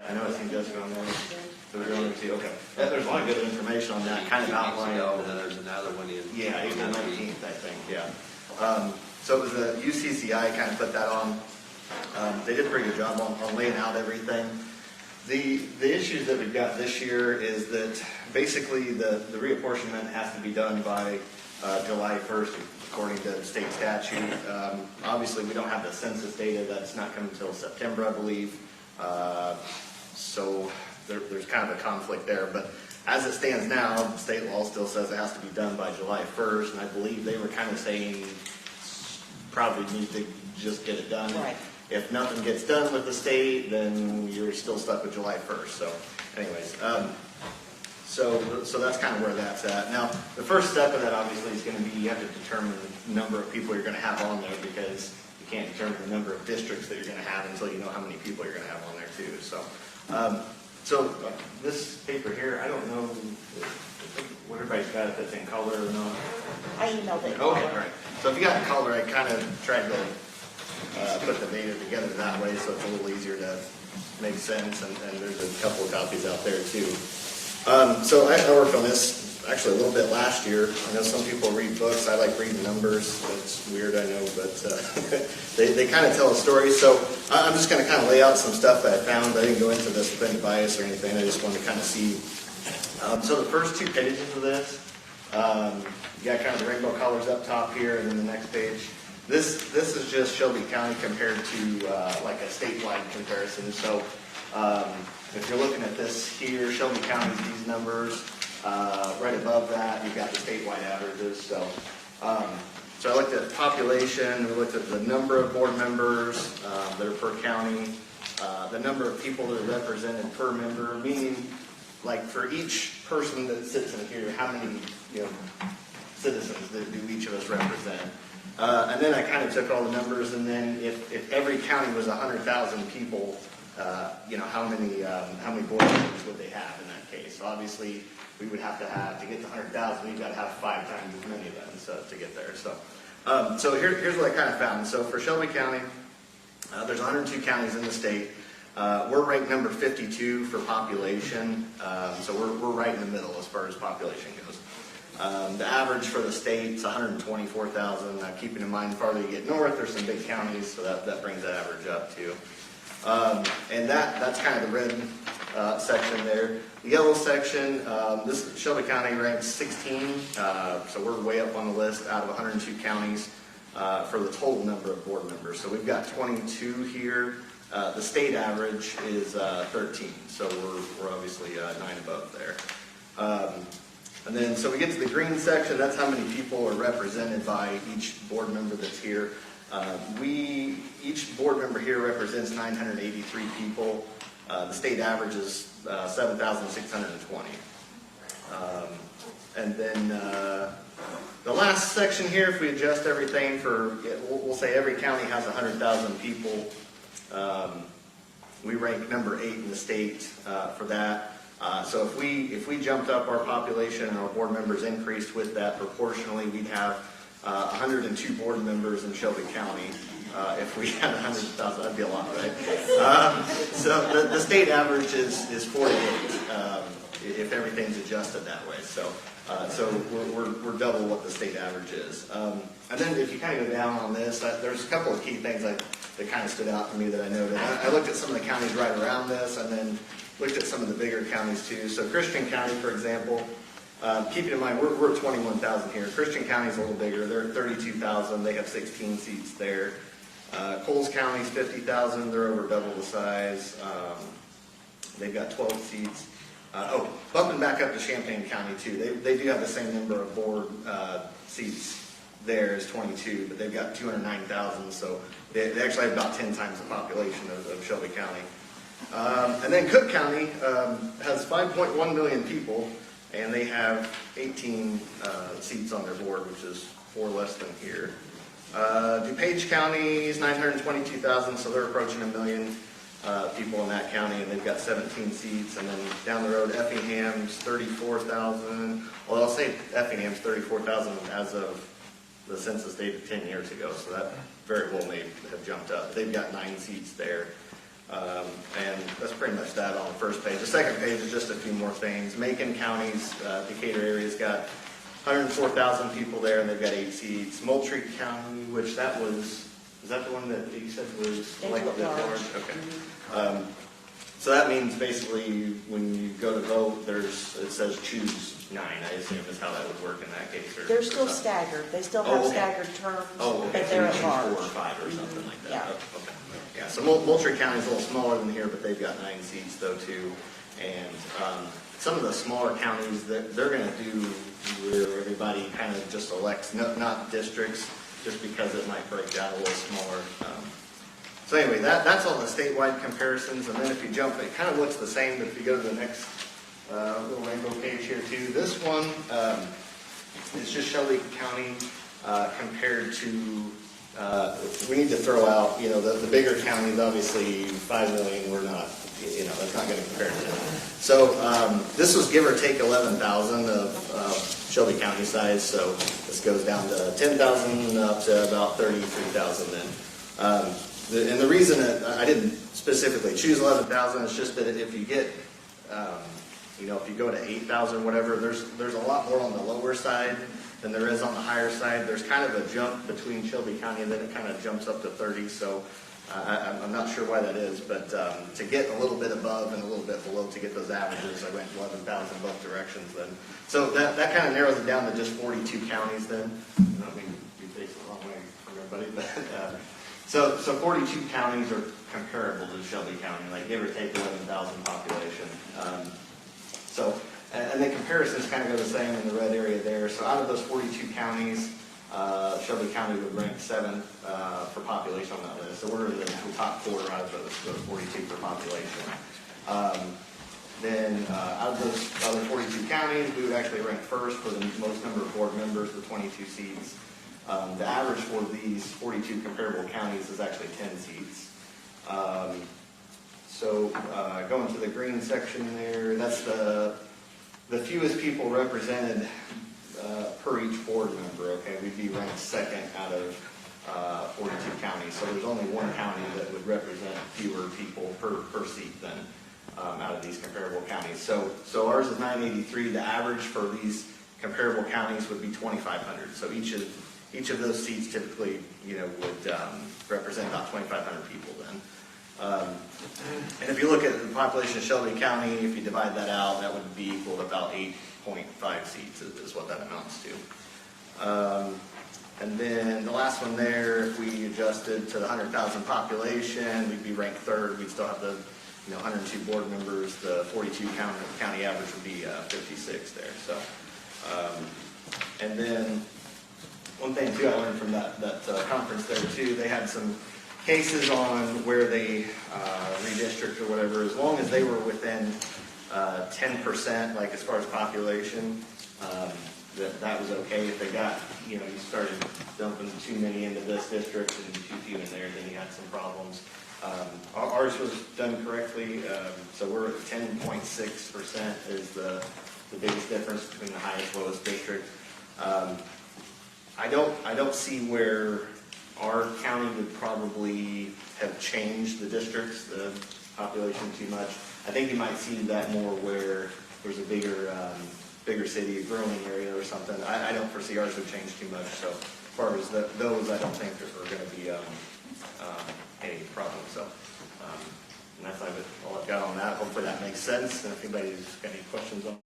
I know I seen Jessica on there. So we're going to, okay. Yeah, there's a lot of good information on that, kind of outlined. And then there's another one in. Yeah, April 19th, I think, yeah. So it was the UCCI kind of put that on. They did a pretty good job on laying out everything. The issues that we've got this year is that basically the reapportionment has to be done by July 1st, according to state statute. Obviously, we don't have the census data. That's not coming until September, I believe. So there's kind of a conflict there. But as it stands now, the state law still says it has to be done by July 1st. And I believe they were kind of saying probably need to just get it done. Right. If nothing gets done with the state, then you're still stuck with July 1st. So anyways, so that's kind of where that's at. Now, the first step of that obviously is going to be you have to determine the number of people you're going to have on there, because you can't determine the number of districts that you're going to have until you know how many people you're going to have on there too. So, this paper here, I don't know what everybody's got, if it's in color or not. I emailed it. Okay, all right. So if you got in color, I kind of tried to put the data together that way so it's a little easier to make sense, and there's a couple of copies out there too. So I worked on this actually a little bit last year. I know some people read books. I like reading numbers. That's weird, I know, but they kind of tell a story. So I'm just going to kind of lay out some stuff that I found. I didn't go into this with any bias or anything. I just wanted to kind of see. So the first 2 pages of this, you got kind of the rainbow colors up top here, and then the next page. This is just Shelby County compared to like a statewide comparison. So if you're looking at this here, Shelby County's these numbers. Right above that, you've got the statewide averages. So I looked at population. We looked at the number of board members that are per county, the number of people that are represented per member, meaning like for each person that sits in here, how many citizens that do each of us represent. And then I kind of took all the numbers, and then if every county was 100,000 people, how many board members would they have in that case? So obviously, we would have to get to 100,000. We've got to have 5 times as many of them to get there. So here's what I kind of found. So for Shelby County, there's 102 counties in the state. We're ranked number 52 for population. So we're right in the middle as far as population goes. The average for the state is 124,000. Keeping in mind, farther you get north, there's some big counties, so that brings that average up too. And that's kind of the red section there. The yellow section, this Shelby County ranks 16, so we're way up on the list out of 102 counties for the total number of board members. So we've got 22 here. The state average is 13, so we're obviously 9 above there. And then, so we get to the green section. That's how many people are represented by each board member that's here. Each board member here represents 983 people. The state average is 7,620. And then the last section here, if we adjust everything for, we'll say every county has 100,000 people. We rank number 8 in the state for that. So if we jumped up our population and our board members increased with that proportionally, we'd have 102 board members in Shelby County. If we had 100,000, that'd be a lot, right? So the state average is 48 if everything's adjusted that way. So we're double what the state average is. And then if you kind of go down on this, there's a couple of key things that kind of stood out to me that I noted. I looked at some of the counties right around this, and then looked at some of the bigger counties too. So Christian County, for example, keeping in mind we're at 21,000 here. Christian County is a little bigger. They're at 32,000. They have 16 seats there. Coles County is 50,000. They're over double the size. They've got 12 seats. Bumping back up to Champaign County too. They do have the same number of board seats there as 22, but they've got 209,000. So they actually have about 10 times the population of Shelby County. And then Cook County has 5.1 million people, and they have 18 seats on their board, which is 4 less than here. DuPage County is 922,000, so they're approaching 1 million people in that county, and they've got 17 seats. And then down the road, Effingham's 34,000. Well, I'll say Effingham's 34,000 as of the census data 10 years ago, so that very well may have jumped up. They've got 9 seats there. And that's pretty much that on the first page. The second page is just a few more things. Macon County's Decatur area's got 104,000 people there, and they've got 8 seats. Moultrie County, which that was, is that the one that you said was like the large? Okay. So that means basically when you go to vote, it says choose 9, I assume is how that would work in that case. They're still staggered. They still have staggered terms, but they're at large. 4 or 5 or something like that. Yeah. Oh, okay. Yeah, so Moultrie County is a little smaller than here, but they've got 9 seats though too. And some of the smaller counties, they're going to do where everybody kind of just elects, not districts, just because it might break down a little smaller. So anyway, that's all the statewide comparisons. And then if you jump, it kind of looks the same if you go to the next little rainbow page here too. This one is just Shelby County compared to, we need to throw out, the bigger counties, obviously 5 million, we're not, that's not going to compare to that. So this was give or take 11,000 of Shelby County size. So this goes down to 10,000 up to about 33,000 then. And the reason that I didn't specifically choose 11,000 is just that if you get, if you go to 8,000, whatever, there's a lot more on the lower side than there is on the higher side. There's kind of a jump between Shelby County, and then it kind of jumps up to 30. So I'm not sure why that is, but to get a little bit above and a little bit below to get those averages, I went 11,000 both directions then. So that kind of narrows it down to just 42 counties then. I don't mean to be facing the wrong way from everybody, but so 42 counties are comparable to Shelby County, like give or take 11,000 population. And the comparisons kind of go the same in the red area there. So out of those 42 counties, Shelby County would rank 7th for population on that list. So we're in the top quarter out of those 42 for population. Then out of those other 42 counties, we would actually rank first for the most number of board members, the 22 seats. The average for these 42 comparable counties is actually 10 seats. Going to the green section there, that's the fewest people represented per each board member. Okay, we'd be ranked second out of 42 counties. So there's only one county that would represent fewer people per seat than out of these comparable counties. So ours is 983. The average for these comparable counties would be 2,500. So each of those seats typically, would represent about 2,500 people then. And if you look at the population of Shelby County, if you divide that out, that would be equal to about 8.5 seats is what that amounts to. And then the last one there, if we adjusted to the 100,000 population, we'd be ranked third. We'd still have the 102 board members. The 42 county average would be 56 there. So, and then one thing too I learned from that conference there too, they had some cases on where they redistrict or whatever, as long as they were within 10%, like as far as population, that was okay. If they got, you started dumping too many into this district and too few in there, then you had some problems. Ours was done correctly, so we're at 10.6% is the biggest difference between the highest and lowest district. I don't see where our county would probably have changed the districts, the population too much. I think you might see that more where there's a bigger city, a growing area or something. I don't foresee ours would change too much. So as far as those, I don't think are going to be any problem. So and that's all I've got on that. Hopefully that makes sense. And if anybody's got any questions on